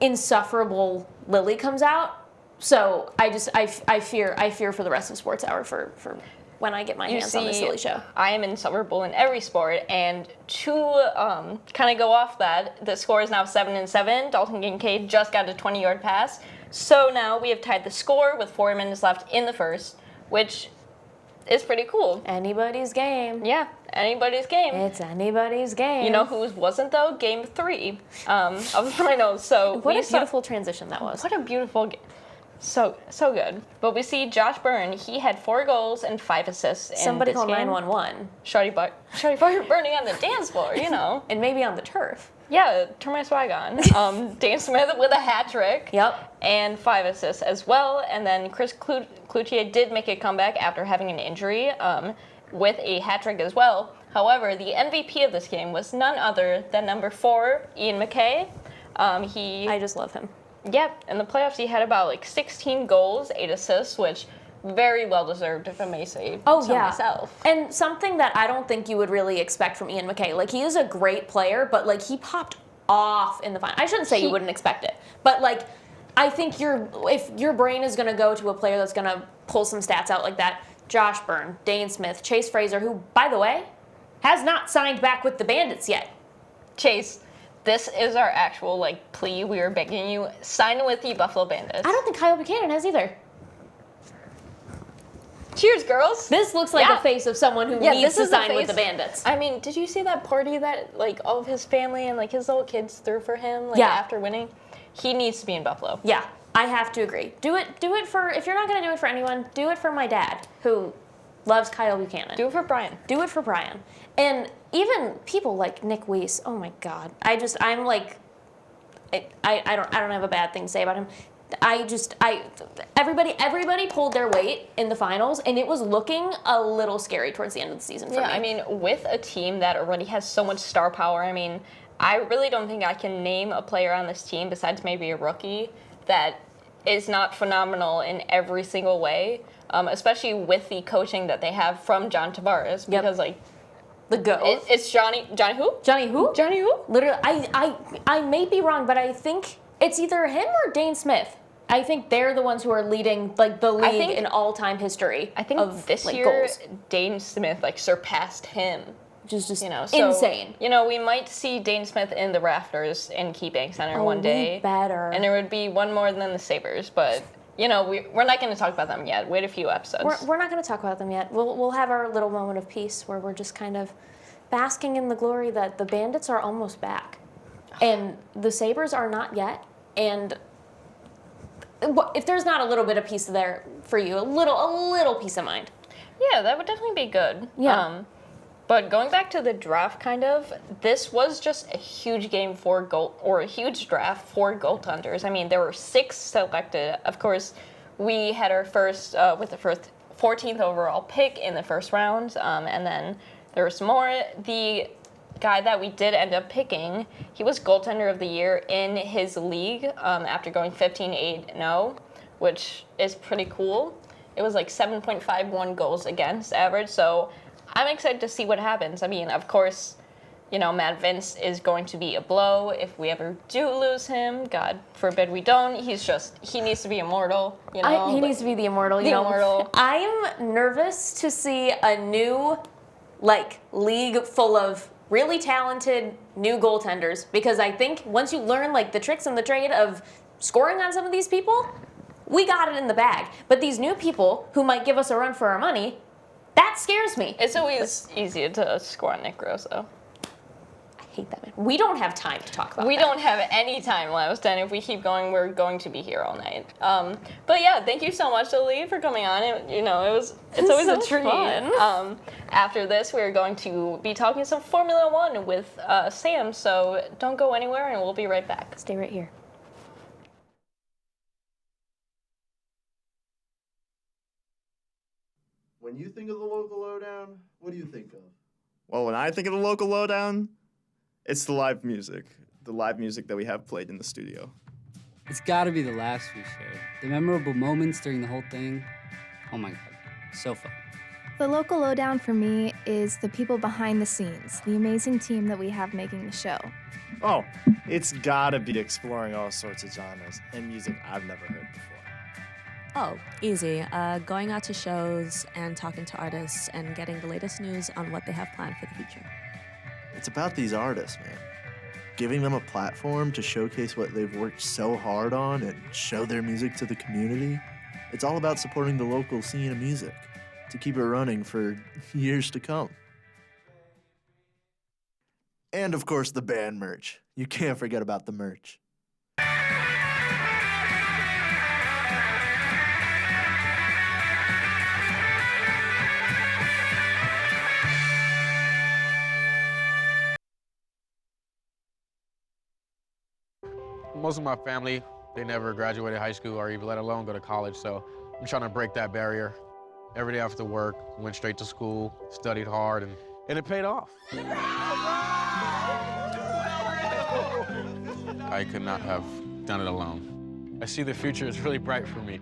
insufferable Lily comes out. So I fear for the rest of Sports Hour for when I get my hands on this silly show. I am insufferable in every sport, and to kind of go off that, the score is now 7-7. Dalton Kincaid just got a 20-yard pass. So now we have tied the score with 4 minutes left in the first, which is pretty cool. Anybody's game. Yeah, anybody's game. It's anybody's game. You know whose wasn't, though? Game 3 of the finals. So what a beautiful transition that was. What a beautiful game. So good. But we see Josh Byrne. He had 4 goals and 5 assists in Somebody this call game. 911. Shawty burning on the dance floor, you know. And maybe on the turf. Yeah, turn my swag on. Dan Smith with a hat trick. Yep. And 5 assists as well. And then Chris Cloutier did make a comeback after having an injury with a hat trick as well. However, the MVP of this game was none other than number 4, Ian McKay. I just love him. Yep, in the playoffs he had about like 16 goals, 8 assists, which very well deserved, if I may say myself. And something that I don't think you would really expect from Ian McKay. Like, he is a great player, but like he popped off in the final. I shouldn't say you wouldn't expect it, but like I think if your brain is going to go to a player that's going to pull some stats out like that, Josh Byrne, Dane Smith, Chase Fraser, who, by the way, has not signed back with the Bandits yet. Chase, this is our actual like plea. We are begging you, sign with the Buffalo Bandits. I don't think Kyle Buchanan has either. Cheers, girls. This looks like the face of someone who needs to sign with the Bandits. I mean, did you see that party that like all of his family and like his little kids threw for him after winning? He needs to be in Buffalo. Yeah, I have to agree. Do it for, if you're not going to do it for anyone, do it for my dad, who loves Kyle Buchanan. Do it for Brian. Do it for Brian. And even people like Nick Weiss, oh my God. I'm like, I don't have a bad thing to say about him. Everybody pulled their weight in the finals, and it was looking a little scary towards the end of the season for me. Yeah, I mean, with a team that already has so much star power, I mean, I really don't think I can name a player on this team besides maybe a rookie that is not phenomenal in every single way, especially with the coaching that they have from John Tavares, because like the GOAT. It's Johnny who? Johnny who? Johnny who? Literally, I may be wrong, but I think it's either him or Dane Smith. I think they're the ones who are leading like the league in all-time history. I think of, this like, year goals. Dane Smith like surpassed him. Which is just insane. We might see Dane Smith in the rafters in KeyBank Center one day. Better. And there would be one more than the Sabres, but we're not going to talk about them yet. Wait a few episodes. We're not going to talk about them yet. We'll have our little moment of peace where we're just kind of basking in the glory that the Bandits are almost back. And the Sabres are not yet. And if there's not a little bit of peace there for you, a little peace of mind. Yeah, that would definitely be good. Yeah. But going back to the draft, this was just a huge game for a huge draft for goaltenders. I mean, there were 6 selected. Of course, we had our first with the first 14th overall pick in the first round, and then there was more. The guy that we did end up picking, he was goaltender of the year in his league after going 15-8-0, which is pretty cool. It was like 7.51 goals against average, so I'm excited to see what happens. I mean, of course, Matt Vince is going to be a blow if we ever do lose him. God forbid we don't. He needs to be immortal. He needs to be the immortal. Immortal. I'm nervous to see a new, league full of really talented new goaltenders, because I think once you learn the tricks and the trade of scoring on some of these people, we got it in the bag. But these new people who might give us a run for our money, that scares me. It's always easier to score on Nick Grosso. I hate that man. We don't have time to talk about We that. don't have any time left, and if we keep going, we're going to be here all night. But yeah, thank you so much, Ali, for coming on. It's always so a treat. fun. After this, we're going to be talking some Formula One with Sam, so don't go anywhere, and we'll be right back. Stay right here. When you think of the local lowdown, what do you think of? Well, when I think of the local lowdown, it's the live music that we have played in the studio. It's gotta be the laughs we shared. The memorable moments during the whole thing. Oh my God, so fun. The local lowdown for me is the people behind the scenes, the amazing team that we have making the show. Oh, it's gotta be exploring all sorts of genres and music I've never heard before. Oh, easy. Going out to shows and talking to artists and getting the latest news on what they have planned for the future. It's about these artists, man. Giving them a platform to showcase what they've worked so hard on and show their music to the community. It's all about supporting the local scene of music to keep it running for years to come. And of course, the band merch. You can't forget about the merch. Most of my family, they never graduated high school or even let alone go to college, so I'm trying to break that barrier. Every day after work, went straight to school, studied hard, and it paid off. I could not have done it alone. I see the future is really bright for me.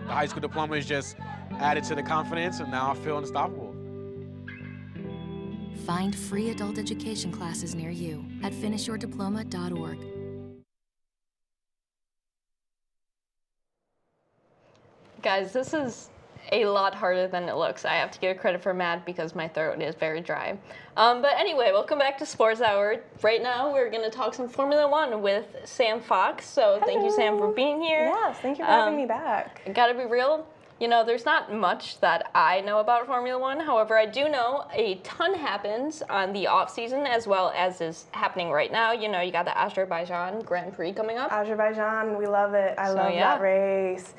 The high school diploma is just added to the confidence, and now I feel unstoppable. Find free adult education classes near you at finishyourdiploma.org. Guys, this is a lot harder than it looks. I have to give credit for Matt because my throat is very dry. But anyway, welcome back to Sports Hour. Right now, we're going to talk some Formula One with Sam Fox. So thank you, Sam, for being here. Yes, thank you for having me back. Gotta be real. There's not much that I know about Formula One. However, I do know a ton happens on the off season as well as is happening right now. You got the Azerbaijan Grand Prix coming up. Azerbaijan, we love it. I love that race.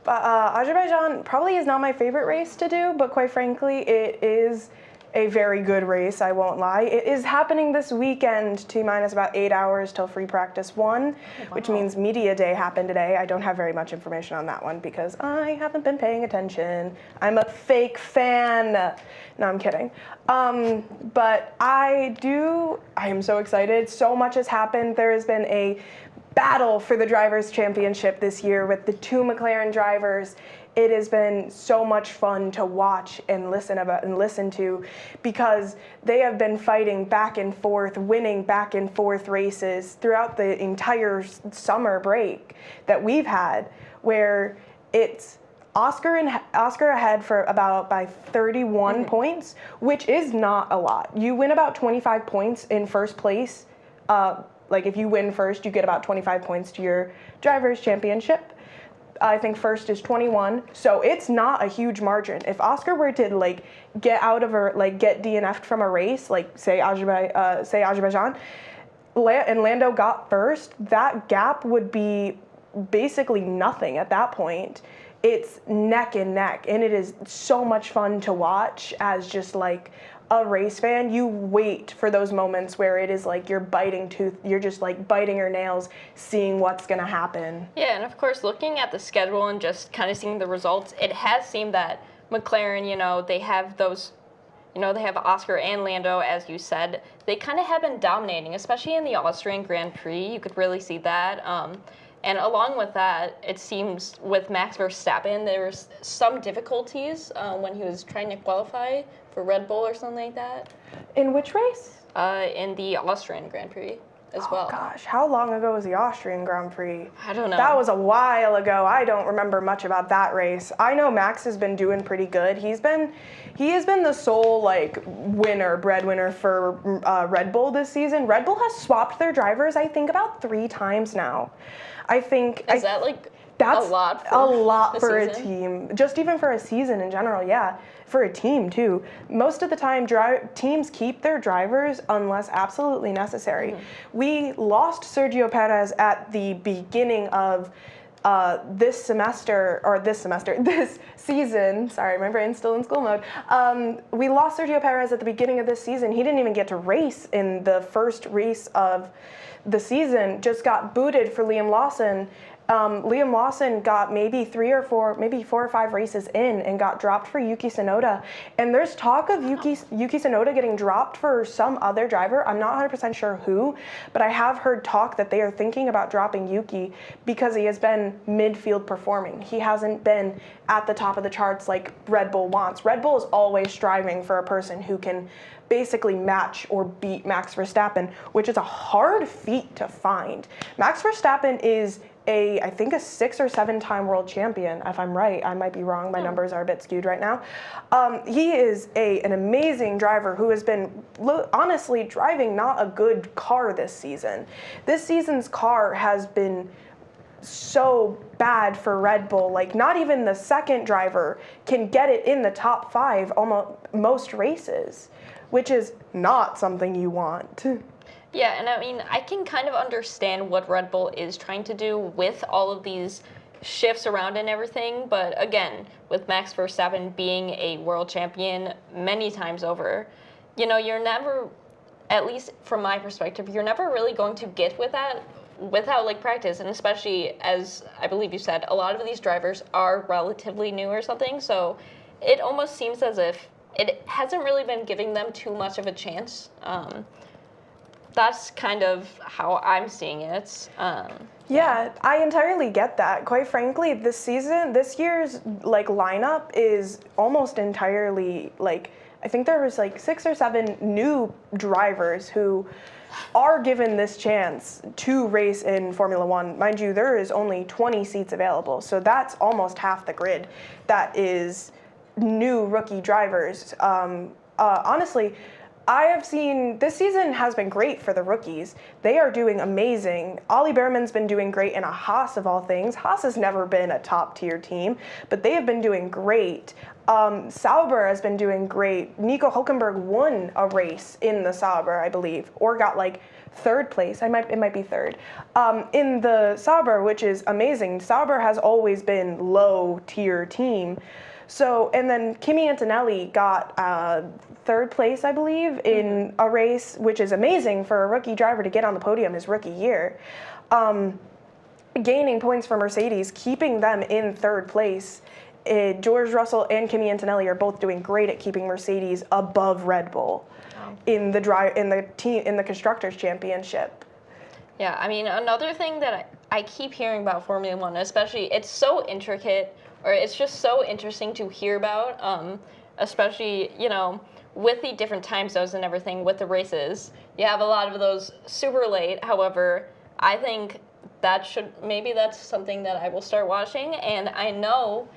But Azerbaijan probably is not my favorite race to do, but quite frankly, it is a very good race, I won't lie. It is happening this weekend, T-minus about 8 hours till free practice 1, which means media day happened today. I don't have very much information on that one because I haven't been paying attention. I'm a fake fan. No, I'm kidding. But I am so excited. So much has happened. There has been a battle for the Drivers' Championship this year with the 2 McLaren drivers. It has been so much fun to watch and listen to because they have been fighting back and forth, winning back and forth races throughout the entire summer break that we've had, where it's Oscar ahead for by 31 points, which is not a lot. You win about 25 points in first place. If you win first, you get about 25 points to your Drivers' Championship. I think first is 21, so it's not a huge margin. If Oscar were to get out of get DNF'd from a race, say Azerbaijan, and Lando got first, that gap would be basically nothing at that point. It's neck and neck, and it is so much fun to watch as just like a race fan. You wait for those moments where it is like you're just like biting your nails, seeing what's gonna happen. Yeah, and of course, looking at the schedule and just kind of seeing the results, it has seemed that McLaren, they have those, they have Oscar and Lando, as you said. They kind of have been dominating, especially in the Austrian Grand Prix. You could really see that. And along with that, it seems with Max Verstappen, there's some difficulties when he was trying to qualify for Red Bull or something like that. In which race? In the Austrian Grand Prix as well. Oh gosh, how long ago was the Austrian Grand Prix? I don't know. That was a while ago. I don't remember much about that race. I know Max has been doing pretty good. He has been the sole breadwinner for Red Bull this season. Red Bull has swapped their drivers, I think, about 3 times now. That's a lot for a team. Just even for a season in general, yeah. For a team too. Most of the time, teams keep their drivers unless absolutely necessary. Mm-hmm. We lost Sergio Perez at the beginning of this season. Sorry, my brain's still in school mode. We lost Sergio Perez at the beginning of this season. He didn't even get to race in the first race of the season, just got booted for Liam Lawson. Liam Lawson got maybe 4 or 5 races in and got dropped for Yuki Tsunoda. And there's talk of Yuki Tsunoda getting dropped for some other driver. I'm not 100% sure who, but I have heard talk that they are thinking about dropping Yuki because he has been midfield performing. He hasn't been at the top of the charts like Red Bull wants. Red Bull is always striving for a person who can basically match or beat Max Verstappen, which is a hard feat to find. Max Verstappen is I think a 6 or 7 time world champion, if I'm right. I might be wrong. My numbers are a bit skewed right now. He is an amazing driver who has been honestly driving not a good car this season. This season's car has been so bad for Red Bull. Like, not even the second driver can get it in the top 5 most races, which is not something you want. Yeah, and I mean, I can kind of understand what Red Bull is trying to do with all of these shifts around and everything, but again, with Max Verstappen being a world champion many times over, you're never, at least from my perspective, you're never really going to get with that without practice, and especially, as I believe you said, a lot of these drivers are relatively new or something, so it almost seems as if it hasn't really been giving them too much of a chance. That's kind of how I'm seeing it. Yeah, I entirely get that. Quite frankly, this year's lineup is almost entirely I think there was 6 or 7 new drivers who are given this chance to race in Formula One. Mind you, there is only 20 seats available, so that's almost half the grid that is new rookie drivers. Honestly, I have seen this season has been great for the rookies. They are doing amazing. Ollie Behrman's been doing great in a Haas of all things. Haas has never been a top tier team, but they have been doing great. Sauber has been doing great. Nico Hülkenberg won a race in the Sauber, I believe, or got 3rd place. It might be 3rd in the Sauber, which is amazing. Sauber has always been low tier team. So, and then Kimi Antonelli got 3rd place, I believe, in a race, which is amazing for a rookie driver to get on the podium his rookie year. Gaining points for Mercedes, keeping them in 3rd place. George Russell and Kimi Antonelli are both doing great at keeping Mercedes above Red Bull in the Constructors' Championship. Yeah, I mean, another thing that I keep hearing about Formula One, especially, it's so intricate, or it's just so interesting to hear about, especially, with the different time zones and everything with the races. You have a lot of those super late. However, I think that's something that I will start watching. And I know,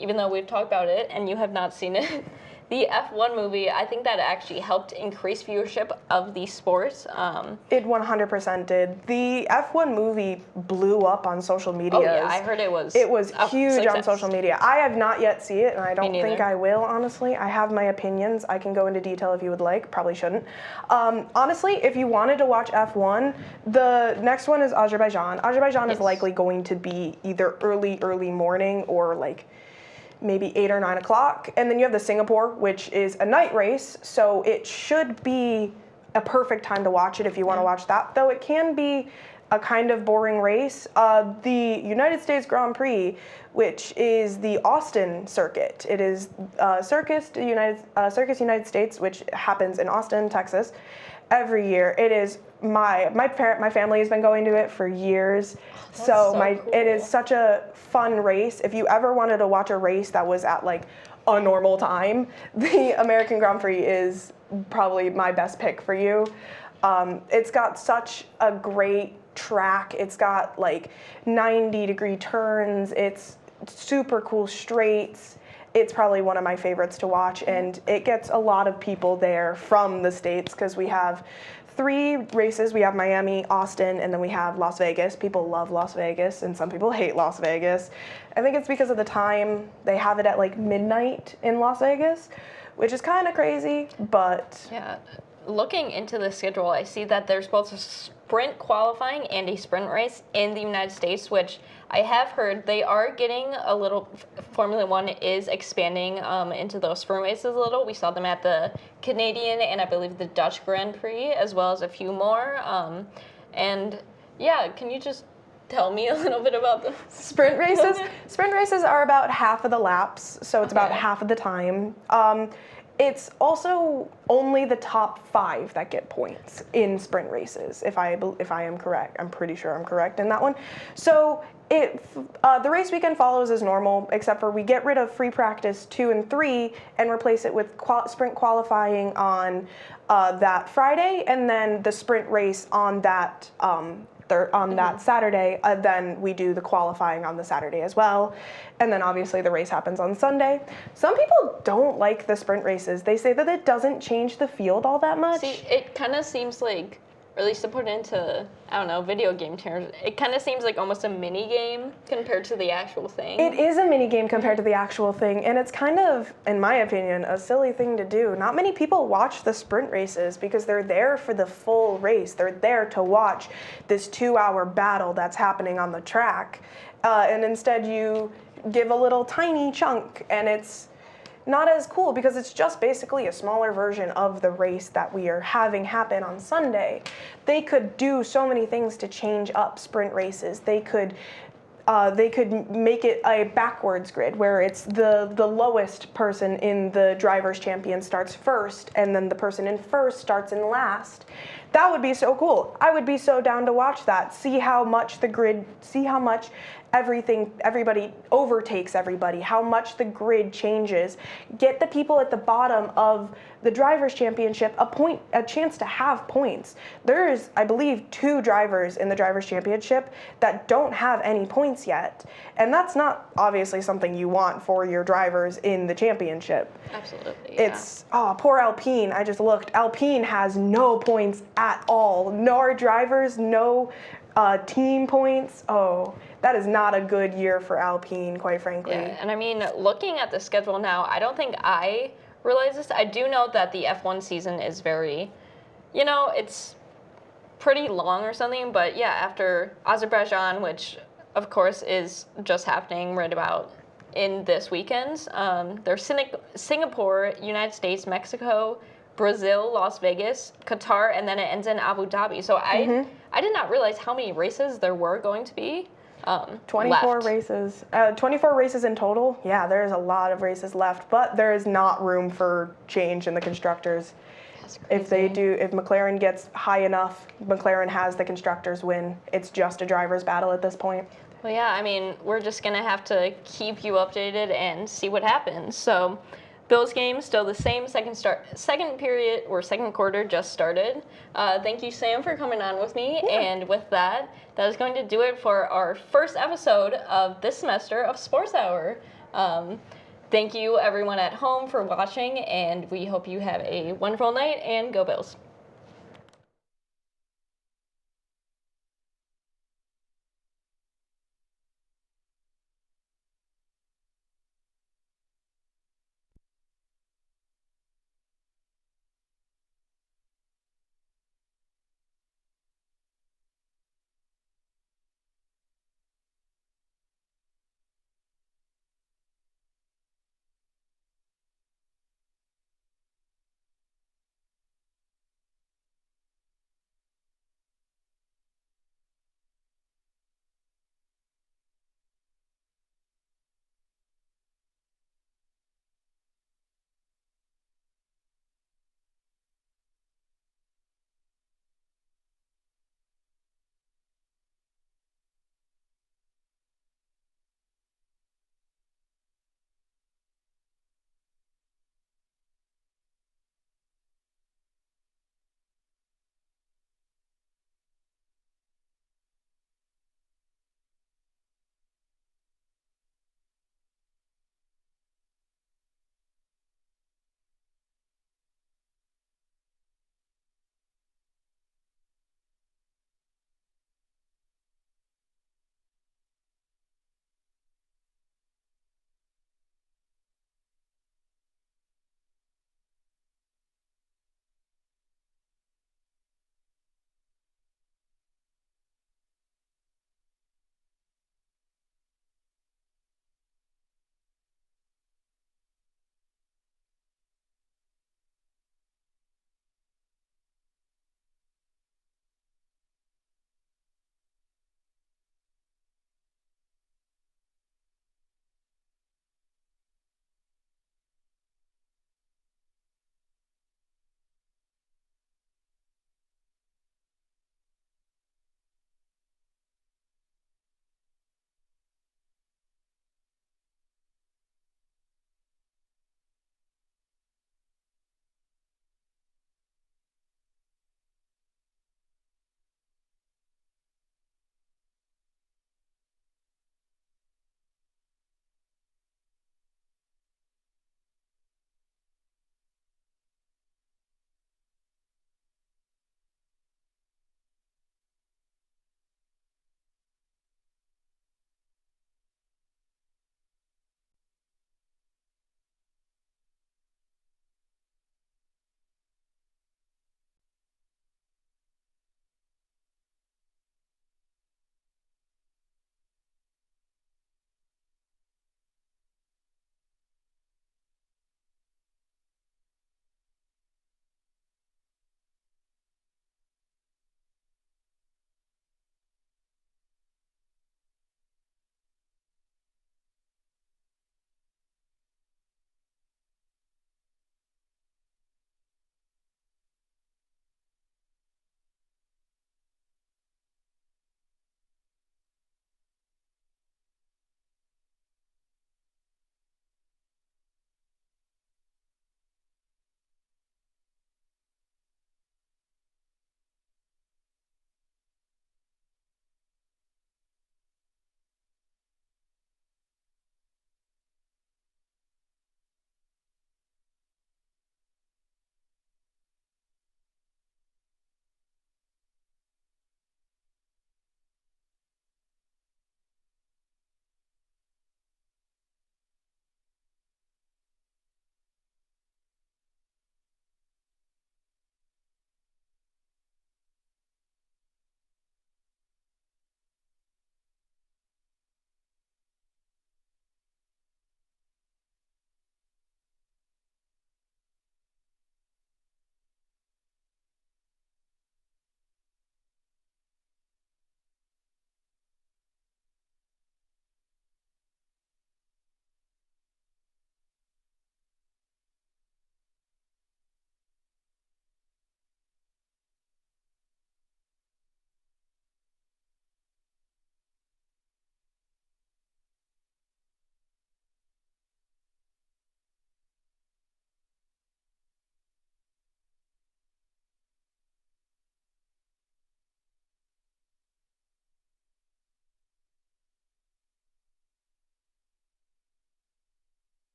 even though we've talked about it and you have not seen it, the F1 movie, I think that actually helped increase viewership of the sport. It 100% did. The F1 movie blew up on social media. Oh yeah, I heard it was. It was huge success. on social media. I have not yet seen it, and I don't think neither. I will, honestly. I have my opinions. I can go into detail if you would like. Probably shouldn't. Honestly, if you wanted to watch F1, the next one is Azerbaijan. Azerbaijan is likely going to be either early morning or like maybe 8 or 9 o'clock. And then you have the Singapore, which is a night race, so it should be a perfect time to watch it if you want to watch that, though it can be a kind of boring race. The United States Grand Prix, which is the Austin circuit. It is Circus United States, which happens in Austin, Texas, every year. It is my family has been going to it for years. So cool. It is such a fun race. If you ever wanted to watch a race that was at like a normal time, the American Grand Prix is probably my best pick for you. It's got such a great track. It's got like 90-degree turns. It's super cool straights. It's probably one of my favorites to watch, and it gets a lot of people there from the States because we have 3 races. We have Miami, Austin, and then we have Las Vegas. People love Las Vegas, and some people hate Las Vegas. I think it's because of the time. They have it at like midnight in Las Vegas, which is kind of crazy, but... Yeah. Looking into the schedule, I see that there's both a sprint qualifying and a sprint race in the United States, which I have heard they are getting a little, Formula One is expanding into those sprint races a little. We saw them at the Canadian and I believe the Dutch Grand Prix, as well as a few more. And yeah, can you just tell me a little bit about the sprint races? Sprint races are about half of the laps, so it's about half of the time. It's also only the top 5 that get points in sprint races, if I am correct. I'm pretty sure I'm correct in that one. So the race weekend follows as normal, except for we get rid of free practice 2 and 3 and replace it with sprint qualifying on that Friday, and then the sprint race on that that Saturday. Then we do the qualifying on the Saturday as well. And then obviously the race happens on Sunday. Some people don't like the sprint races. They say that it doesn't change the field all that much. See, it kind of seems like, or at least to put it into, I don't know, video game terms, it kind of seems like almost a mini game compared to the actual thing. It is a mini game compared to the actual thing, and it's kind of, in my opinion, a silly thing to do. Not many people watch the sprint races because they're there for the full race. They're there to watch this 2-hour battle that's happening on the track, and instead you give a little tiny chunk, and it's not as cool because it's just basically a smaller version of the race that we are having happen on Sunday. They could do so many things to change up sprint races. They could make it a backwards grid where it's the lowest person in the driver's champion starts first, and then the person in first starts in last. That would be so cool. I would be so down to watch that. See how much the grid, see how much everybody overtakes everybody, how much the grid changes. Get the people at the bottom of the drivers' championship a chance to have points. There's, I believe, 2 drivers in the drivers' championship that don't have any points yet. And that's not obviously something you want for your drivers in the championship. Absolutely. Yeah. It's, oh, poor Alpine. I just looked. Alpine has no points at all. No drivers, no team points. Oh, that is not a good year for Alpine, quite frankly. Yeah, and I mean, looking at the schedule now, I don't think I realize this. I do know that the F1 season is very, it's pretty long or something, but yeah, after Azerbaijan, which of course is just happening right about in this weekend, there's Singapore, United States, Mexico, Brazil, Las Vegas, Qatar, and then it ends in Abu Dhabi. So I did not realize how many races there were going to be. 24 left. races. 24 races in total. Yeah, there's a lot of races left, but there is not room for change in the constructors. If McLaren gets high enough, McLaren has the constructors win. It's just a driver's battle at this point. Well, yeah, I mean, we're just going to have to keep you updated and see what happens. So, Bills game still the same. Second period or second quarter just started. Thank you, Sam, for coming on with me. Yeah. And with that is going to do it for our first episode of this semester of Sports Hour. Thank you everyone at home for watching, and we hope you have a wonderful night, and go Bills.